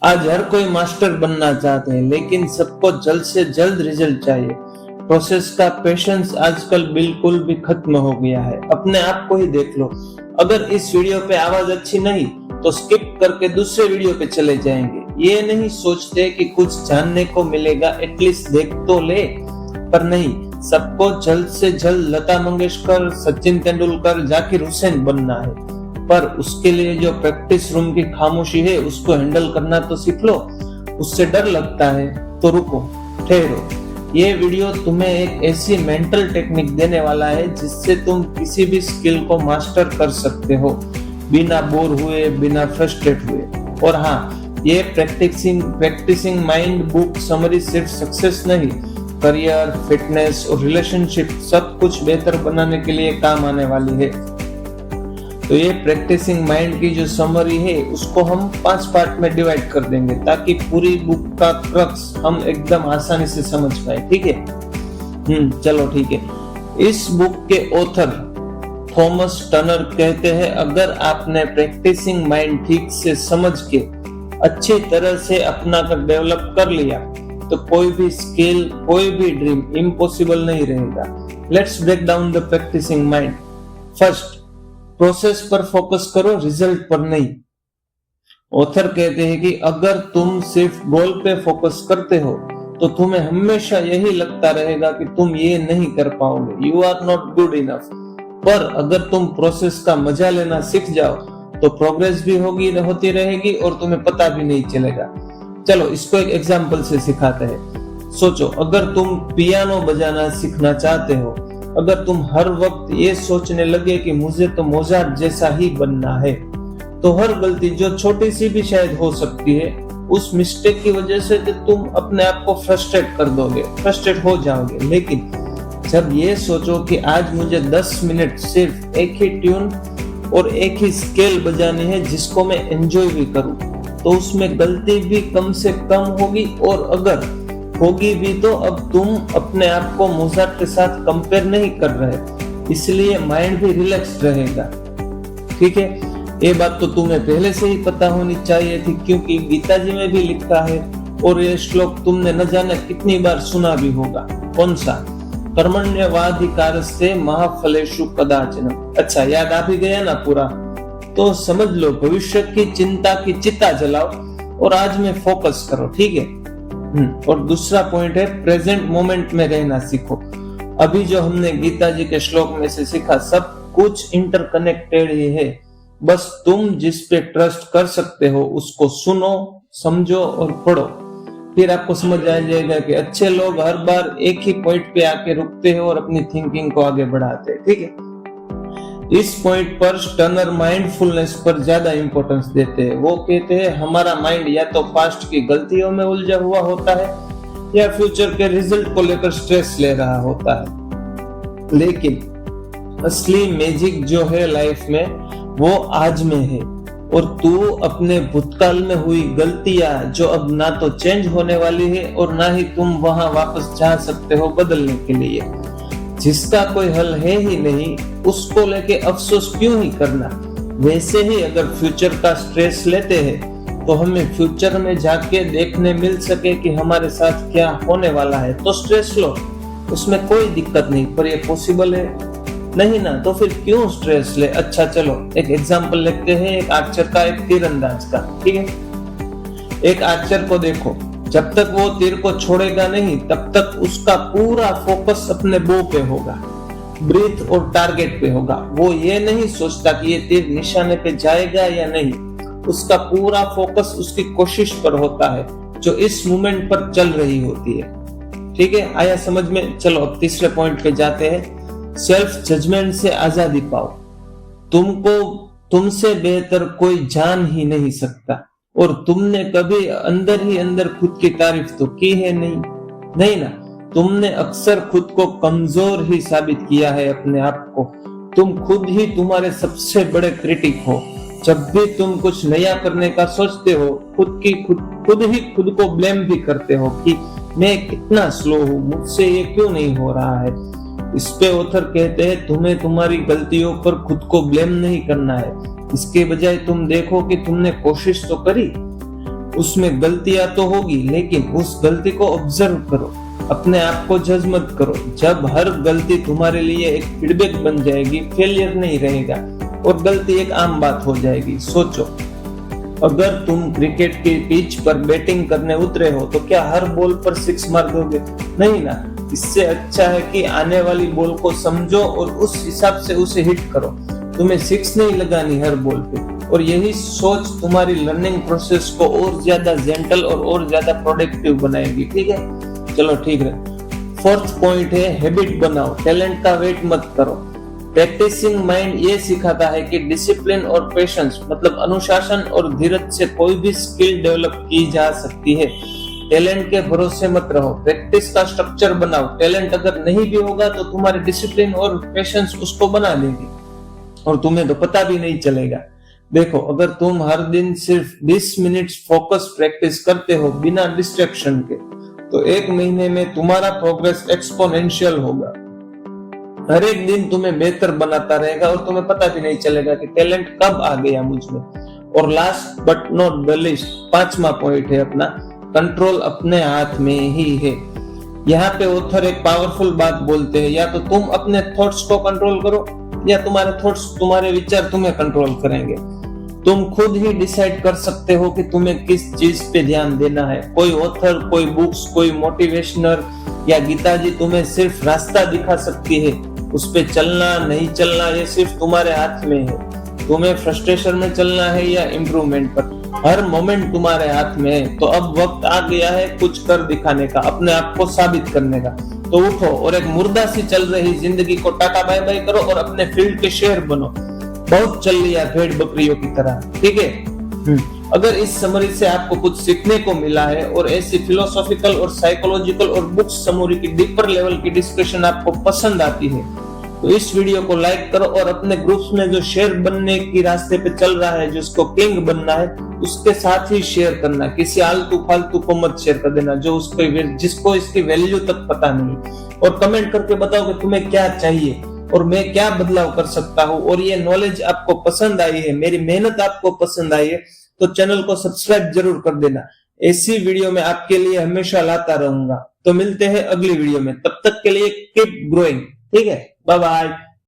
आज हर कोई मास्टर बनना चाहते हैं, लेकिन सबको जल्द से जल्द रिजल्ट चाहिए। प्रोसेस का पेशेंस आजकल बिल्कुल भी खत्म हो गया है। अपने आप को ही देख लो। अगर इस वीडियो पे आवाज अच्छी नहीं तो स्किप करके दूसरे वीडियो पे चले जाएंगे। ये नहीं सोचते कि कुछ जानने को मिलेगा, एटलीस्ट देख तो ले। पर नहीं, सबको जल्द से जल्द लता मंगेशकर, सचिन तेंदुलकर, जाकिर हुसैन बनना है। पर उसके लिए जो प्रैक्टिस रूम की खामोशी है उसको हैंडल करना तो सीख लो। उससे डर लगता है तो रुको, ठहरो। ये वीडियो तुम्हें एक ऐसी मेंटल टेक्निक देने वाला है जिससे तुम किसी भी स्किल को मास्टर कर सकते हो, बिना बोर हुए, बिना फ्रस्ट्रेट हुए। और हाँ, ये प्रैक्टिसिंग माइंड बुक समरी सिर्फ सक्सेस नहीं, करियर, फिटनेस और रिलेशनशिप सब कुछ बेहतर बनाने के लिए काम आने वाली है। तो ये प्रैक्टिसिंग माइंड की जो समरी है उसको हम 5 पार्ट में डिवाइड कर देंगे ताकि पूरी बुक का क्रक्स हम एकदम आसानी से समझ पाए। ठीक है? चलो ठीक है। इस बुक के ऑथर थॉमस टर्नर कहते हैं, अगर आपने प्रैक्टिसिंग माइंड ठीक से समझ के अच्छी तरह से अपना कर डेवलप कर लिया तो कोई भी स्किल, कोई भी ड्रीम इम्पॉसिबल नहीं रहेगा। Let's break down the practicing mind. First, process पर फोकस करो, रिजल्ट पर नहीं। ऑथर कहते हैं कि अगर तुम सिर्फ गोल पे फोकस करते हो तो तुम्हें हमेशा यही लगता रहेगा कि तुम ये नहीं कर पाओगे, you are not good enough. पर अगर तुम प्रोसेस का मजा लेना सीख जाओ तो प्रोग्रेस भी होती रहेगी और तुम्हें पता भी नहीं चलेगा। चलो इसको एक एग्जांपल से सिखाते हैं। सोचो, अगर तुम पियानो बजाना सीखना चाहते हो, अगर तुम हर वक्त ये सोचने लगे कि मुझे तो मोजार्ट जैसा ही बनना है, तो हर गलती जो छोटी सी भी शायद हो सकती है, उस मिस्टेक की वजह से तो तुम अपने आप को फ्रस्ट्रेट कर दोगे, फ्रस्ट्रेट हो जाओगे। लेकिन जब ये सोचो कि आज मुझे 10 मिनट सिर्फ एक ही ट्यून और एक ही स्केल बजानी है जिसको मैं एंजॉय भी करूं, तो उसमें गलती भी कम से कम होगी। और अगर होगी भी तो अब तुम अपने आप को मोजार्ट के साथ कंपेयर नहीं कर रहे, इसलिए माइंड भी रिलैक्स रहेगा। ठीक है? ये बात तो तुम्हें पहले से ही पता होनी चाहिए थी, क्योंकि गीता जी में भी लिखा है और ये श्लोक तुमने न जाने कितनी बार सुना भी होगा। कौन सा? कर्मण्येवाधिकारस्ते मा फलेषु कदाचन। अच्छा, याद आ भी गया ना पूरा? तो समझ लो, भविष्य की चिंता की चिता जलाओ और आज में फोकस करो। ठीक है? और दूसरा पॉइंट है, प्रेजेंट मोमेंट में रहना सीखो। अभी जो हमने गीता जी के श्लोक में से सीखा, सब कुछ इंटरकनेक्टेड ही है। बस तुम जिस पे ट्रस्ट कर सकते हो उसको सुनो, समझो और पढ़ो। फिर आपको समझ आ जाएगा कि अच्छे लोग हर बार एक ही पॉइंट पे आके रुकते हैं और अपनी थिंकिंग को आगे बढ़ाते हैं। ठीक है? इस पॉइंट पर टर्नर माइंडफुलनेस पर ज्यादा इंपॉर्टेंस देते हैं। वो कहते हैं हमारा माइंड या तो पास्ट की गलतियों में उलझा हुआ होता है या फ्यूचर के रिजल्ट को लेकर स्ट्रेस ले रहा होता है। लेकिन असली मैजिक जो है लाइफ में, वो आज में है। और तू अपने भूतकाल में हुई गलतियां जो अब ना तो चेंज होने वाली है और ना ही तुम वहां वापस जा सकते हो बदलने के लिए, जिसका कोई हल है ही नहीं, उसको लेके अफसोस क्यों ही करना। वैसे ही अगर फ्यूचर का स्ट्रेस लेते हैं तो हमें फ्यूचर में जाके देखने मिल सके कि हमारे साथ क्या होने वाला है, तो स्ट्रेस लो, उसमें कोई दिक्कत नहीं। पर ये पॉसिबल है नहीं ना, तो फिर क्यों स्ट्रेस ले। अच्छा चलो एक एग्जांपल लेते हैं, एक आर्चर का, एक तीरंदाज का। ठीक है? एक आर्चर को देखो, जब तक वो तीर को छोड़ेगा नहीं तब तक उसका पूरा फोकस अपने बो पे होगा, ब्रीथ और टारगेट पे होगा। वो ये नहीं सोचता कि ये तीर निशाने पे जाएगा या नहीं, उसका पूरा फोकस उसकी कोशिश पर होता है जो इस मोमेंट पर चल रही होती है। ठीक है? आया समझ में? चलो अब तीसरे पॉइंट पे जाते हैं। सेल्फ जजमेंट से आजादी पाओ। तुमको तुमसे बेहतर कोई जान ही नहीं सकता और तुमने कभी अंदर ही अंदर खुद की तारीफ तो की है नहीं ना। तुमने अक्सर खुद को कमजोर ही साबित किया है अपने आप को। तुम खुद ही तुम्हारे सबसे बड़े क्रिटिक हो। जब भी तुम कुछ नया करने का सोचते हो, खुद को ब्लेम भी करते हो कि मैं कितना स्लो हूँ, मुझसे ये क्यों नहीं हो रहा है। इस पे ऑथर कहते हैं तुम्हें तुम्हारी गलतियों पर खुद को ब्लेम नहीं करना है, इसके बजाय तुम देखो कि तुमने कोशिश तो करी। उसमें गलतियां तो होगी, लेकिन उस गलती को ऑब्जर्व करो, अपने आप को जज मत करो। जब हर गलती तुम्हारे लिए एक फीडबैक बन जाएगी, फेलियर नहीं रहेगा और गलती एक आम बात हो जाएगी। सोचो, अगर तुम क्रिकेट की पिच पर बैटिंग करने उतरे हो तो क्या हर बॉल पर 6 मार दोगे? नहीं ना। इससे अच्छा है कि आने वाली बॉल को समझो और उस हिसाब से उसे हिट करो। तुम्हें 6 नहीं लगानी हर बॉल पे, और यही सोच तुम्हारी लर्निंग प्रोसेस को और ज्यादा जेंटल और ज्यादा प्रोडक्टिव बनाएगी। ठीक है, चलो ठीक है। 4th पॉइंट है हैबिट बनाओ, टैलेंट का वेट मत करो। प्रैक्टिसिंग माइंड ये सिखाता है कि डिसिप्लिन और पेशेंस मतलब अनुशासन और धीरज से कोई भी स्किल डेवलप की जा सकती है। टैलेंट के भरोसे मत रहो, प्रैक्टिस का स्ट्रक्चर बनाओ। टैलेंट अगर नहीं भी होगा तो तुम्हारे डिसिप्लिन और पेशेंस उसको बना लेगी और तुम्हें तो पता भी नहीं चलेगा। देखो, अगर तुम हर दिन सिर्फ 20 मिनट फोकस प्रैक्टिस करते हो बिना डिस्ट्रैक्शन के, तो 1 महीने में तुम्हारा प्रोग्रेस एक्सपोनेंशियल होगा। हर एक दिन तुम्हें बेहतर बनाता रहेगा और तुम्हें पता भी नहीं चलेगा कि टैलेंट कब आ गया मुझ में। और last but not the least, 5वां पॉइंट है अपना, कंट्रोल अपने हाथ में ही है। यहाँ पे ऑथर एक पावरफुल बात बोलते हैं, या तो तुम अपने थॉट्स को कंट्रोल करो या तुम्हारे थॉट्स, तुम्हारे विचार तुम्हें कंट्रोल करेंगे। तुम खुद ही डिसाइड कर सकते हो कि तुम्हें किस चीज पे ध्यान देना है। कोई ऑथर, कोई बुक्स, कोई मोटिवेशनर या गीता जी तुम्हें सिर्फ रास्ता दिखा सकती है, उस पे चलना नहीं चलना ये सिर्फ तुम्हारे हाथ में है। तुम्हें फ्रस्ट्रेशन में चलना है या इम्प्रूवमेंट पर, हर मोमेंट तुम्हारे हाथ में है। तो अब वक्त आ गया है कुछ कर दिखाने का, अपने आप को साबित करने का। तो उठो और एक मुर्दा सी चल रही जिंदगी को टाटा बाय बाय करो और अपने फील्ड के शेर बनो। बहुत चल लिया भेड़ बकरियों की तरह, ठीक है। अगर इस समरी से आपको कुछ सीखने को मिला है और ऐसी फिलोसॉफिकल और साइकोलॉजिकल और बुक्स समरी की डीपर लेवल की डिस्कशन आपको पसंद आती है, तो इस वीडियो को लाइक करो और अपने ग्रुप्स में जो शेयर बनने की रास्ते पे चल रहा है, जिसको किंग बनना है, उसके साथ ही शेयर करना। किसी आलतू फालतू को मत शेयर कर देना जो जिसको इसकी वैल्यू तक पता नहीं। और कमेंट करके बताओ कि तुम्हें क्या चाहिए और मैं क्या बदलाव कर सकता हूँ। और ये नॉलेज आपको पसंद आई है, मेरी मेहनत आपको पसंद आई है, तो चैनल को सब्सक्राइब जरूर कर देना। ऐसी वीडियो मैं आपके लिए हमेशा लाता रहूंगा। तो मिलते हैं अगली वीडियो में, तब तक के लिए कीप ग्रोइंग। ठीक है, बाय बाय।